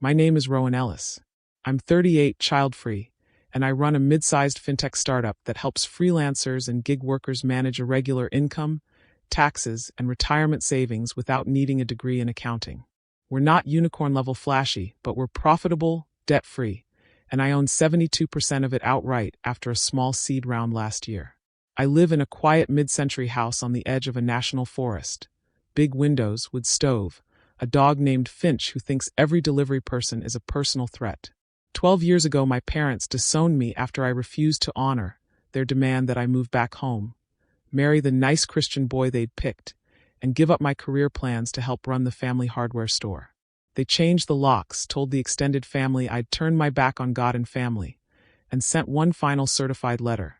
My name is Rowan Ellis. I'm 38, child-free, and I run a mid-sized fintech startup that helps freelancers and gig workers manage irregular income, taxes, and retirement savings without needing a degree in accounting. We're not unicorn-level flashy, but we're profitable, debt-free, and I own 72% of it outright after a small seed round last year. I live in a quiet mid-century house on the edge of a national forest. Big windows, wood stove, a dog named Finch who thinks every delivery person is a personal threat. 12 years ago, my parents disowned me after I refused to honor their demand that I move back home, marry the nice Christian boy they'd picked, and give up my career plans to help run the family hardware store. They changed the locks, told the extended family I'd turned my back on God and family, and sent one final certified letter.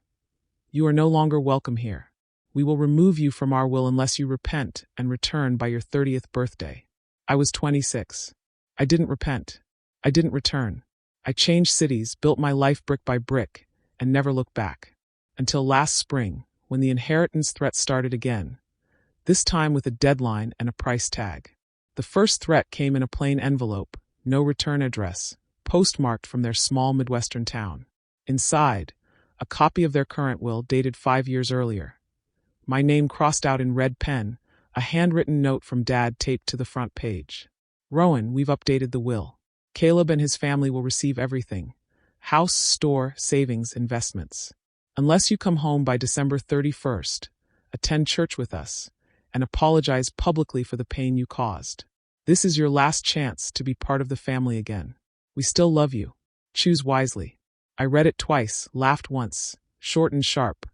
You are no longer welcome here. We will remove you from our will unless you repent and return by your 30th birthday. I was 26. I didn't repent. I didn't return. I changed cities, built my life brick by brick, and never looked back. Until last spring, when the inheritance threat started again. This time with a deadline and a price tag. The first threat came in a plain envelope, no return address, postmarked from their small Midwestern town. Inside, a copy of their current will dated 5 years earlier. My name crossed out in red pen, a handwritten note from Dad taped to the front page. Rowan, we've updated the will. Caleb and his family will receive everything. House, store, savings, investments. Unless you come home by December 31st, attend church with us, and apologize publicly for the pain you caused. This is your last chance to be part of the family again. We still love you. Choose wisely. I read it twice, laughed once, short and sharp,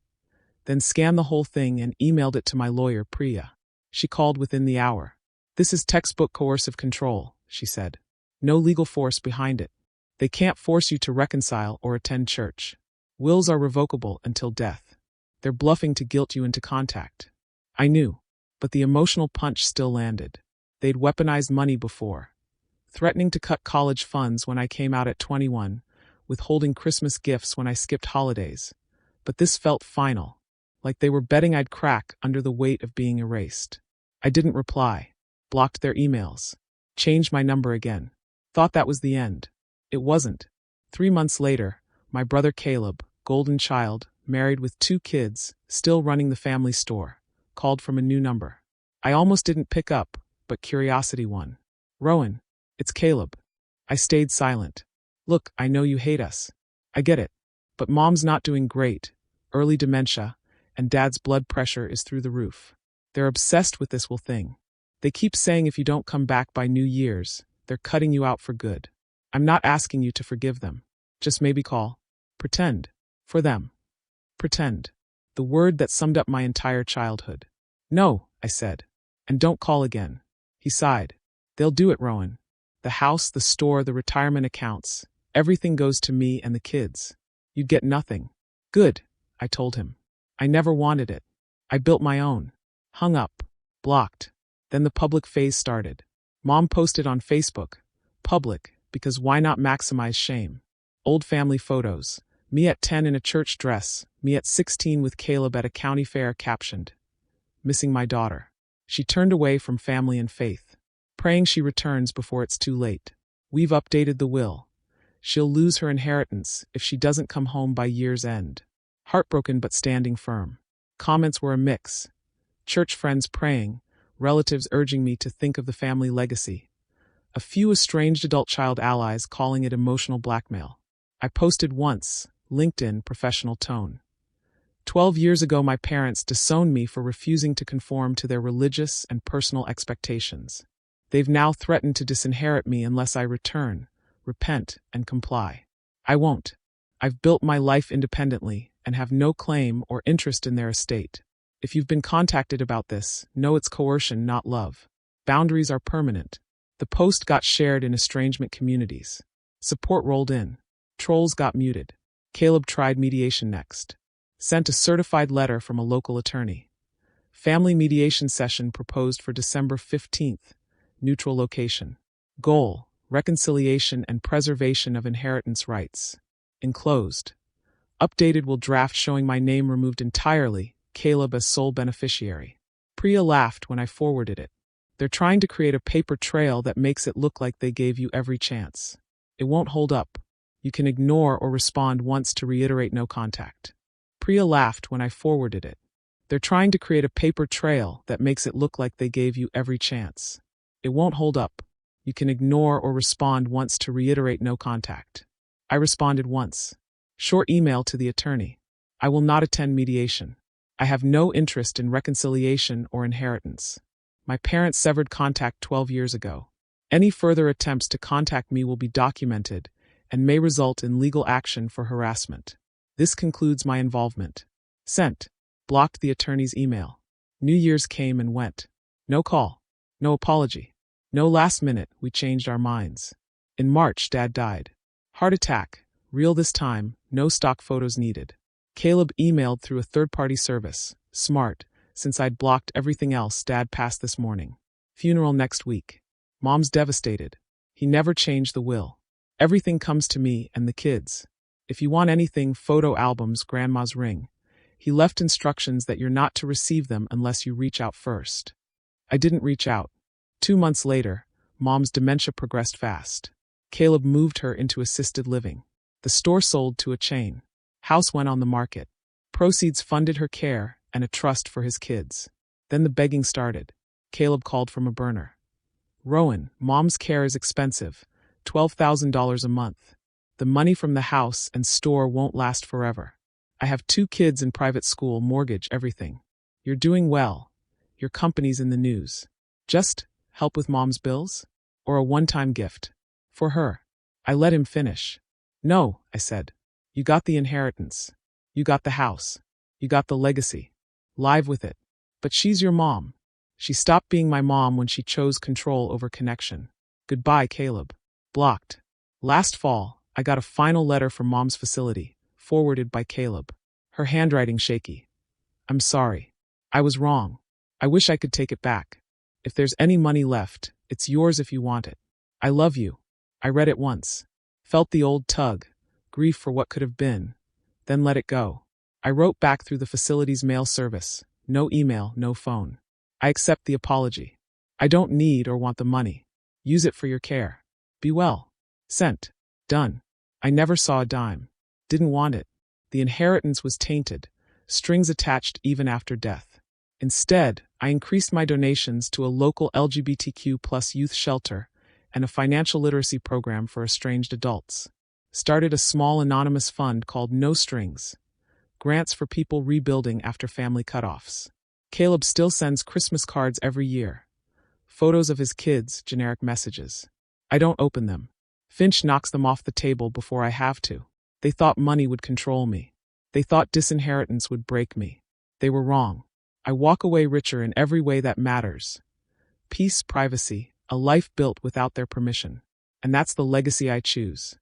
then scanned the whole thing and emailed it to my lawyer, Priya. She called within the hour. This is textbook coercive control, she said. No legal force behind it. They can't force you to reconcile or attend church. Wills are revocable until death. They're bluffing to guilt you into contact. I knew, but the emotional punch still landed. They'd weaponized money before, threatening to cut college funds when I came out at 21, withholding Christmas gifts when I skipped holidays. But this felt final, like they were betting I'd crack under the weight of being erased. I didn't reply, blocked their emails, changed my number again. Thought that was the end. It wasn't. 3 months later, my brother Caleb, golden child, married with 2 kids, still running the family store, called from a new number. I almost didn't pick up, but curiosity won. Rowan, it's Caleb. I stayed silent. Look, I know you hate us. I get it. But Mom's not doing great, early dementia, and Dad's blood pressure is through the roof. They're obsessed with this will thing. They keep saying if you don't come back by New Year's, they're cutting you out for good. I'm not asking you to forgive them. Just maybe call. Pretend. For them. Pretend. The word that summed up my entire childhood. No, I said. And don't call again. He sighed. They'll do it, Rowan. The house, the store, the retirement accounts. Everything goes to me and the kids. You'd get nothing. Good, I told him. I never wanted it. I built my own. Hung up. Blocked. Then the public phase started. Mom posted on Facebook. Public, because why not maximize shame? Old family photos. Me at 10 in a church dress. Me at 16 with Caleb at a county fair captioned. Missing my daughter. She turned away from family and faith. Praying she returns before it's too late. We've updated the will. She'll lose her inheritance if she doesn't come home by year's end. Heartbroken but standing firm. Comments were a mix. Church friends praying, relatives urging me to think of the family legacy. A few estranged adult-child allies calling it emotional blackmail. I posted once, LinkedIn professional tone. 12 years ago my parents disowned me for refusing to conform to their religious and personal expectations. They've now threatened to disinherit me unless I return, repent, and comply. I won't. I've built my life independently and have no claim or interest in their estate. If you've been contacted about this, know it's coercion, not love. Boundaries are permanent. The post got shared in estrangement communities. Support rolled in. Trolls got muted. Caleb tried mediation next. Sent a certified letter from a local attorney. Family mediation session proposed for December 15th. Neutral location. Goal: reconciliation and preservation of inheritance rights. Enclosed. Updated will draft showing my name removed entirely, Caleb as sole beneficiary. Priya laughed when I forwarded it. They're trying to create a paper trail that makes it look like they gave you every chance. It won't hold up. You can ignore or respond once to reiterate no contact. Priya laughed when I forwarded it. They're trying to create a paper trail that makes it look like they gave you every chance. It won't hold up. You can ignore or respond once to reiterate no contact. I responded once. Short email to the attorney. I will not attend mediation. I have no interest in reconciliation or inheritance. My parents severed contact 12 years ago. Any further attempts to contact me will be documented and may result in legal action for harassment. This concludes my involvement. Sent. Blocked the attorney's email. New Year's came and went. No call. No apology. No last minute, we changed our minds. In March, Dad died. Heart attack. Real this time, no stock photos needed. Caleb emailed through a third-party service. Smart, since I'd blocked everything else. Dad passed this morning. Funeral next week. Mom's devastated. He never changed the will. Everything comes to me and the kids. If you want anything, photo albums, grandma's ring. He left instructions that you're not to receive them unless you reach out first. I didn't reach out. 2 months later, Mom's dementia progressed fast. Caleb moved her into assisted living. The store sold to a chain. House went on the market. Proceeds funded her care and a trust for his kids. Then the begging started. Caleb called from a burner. Rowan, Mom's care is expensive. $12,000 a month. The money from the house and store won't last forever. I have 2 kids in private school, mortgage, everything. You're doing well. Your company's in the news. Just help with Mom's bills? Or a one-time gift? For her. I let him finish. No, I said. You got the inheritance. You got the house. You got the legacy. Live with it. But she's your mom. She stopped being my mom when she chose control over connection. Goodbye, Caleb. Blocked. Last fall, I got a final letter from Mom's facility, forwarded by Caleb. Her handwriting shaky. I'm sorry. I was wrong. I wish I could take it back. If there's any money left, it's yours if you want it. I love you. I read it once. Felt the old tug. Grief for what could have been. Then let it go. I wrote back through the facility's mail service. No email, no phone. I accept the apology. I don't need or want the money. Use it for your care. Be well. Sent. Done. I never saw a dime. Didn't want it. The inheritance was tainted. Strings attached even after death. Instead, I increased my donations to a local LGBTQ+ youth shelter and a financial literacy program for estranged adults. Started a small anonymous fund called No Strings. Grants for people rebuilding after family cutoffs. Caleb still sends Christmas cards every year. Photos of his kids, generic messages. I don't open them. Finch knocks them off the table before I have to. They thought money would control me. They thought disinheritance would break me. They were wrong. I walk away richer in every way that matters. Peace, privacy, a life built without their permission. And that's the legacy I choose.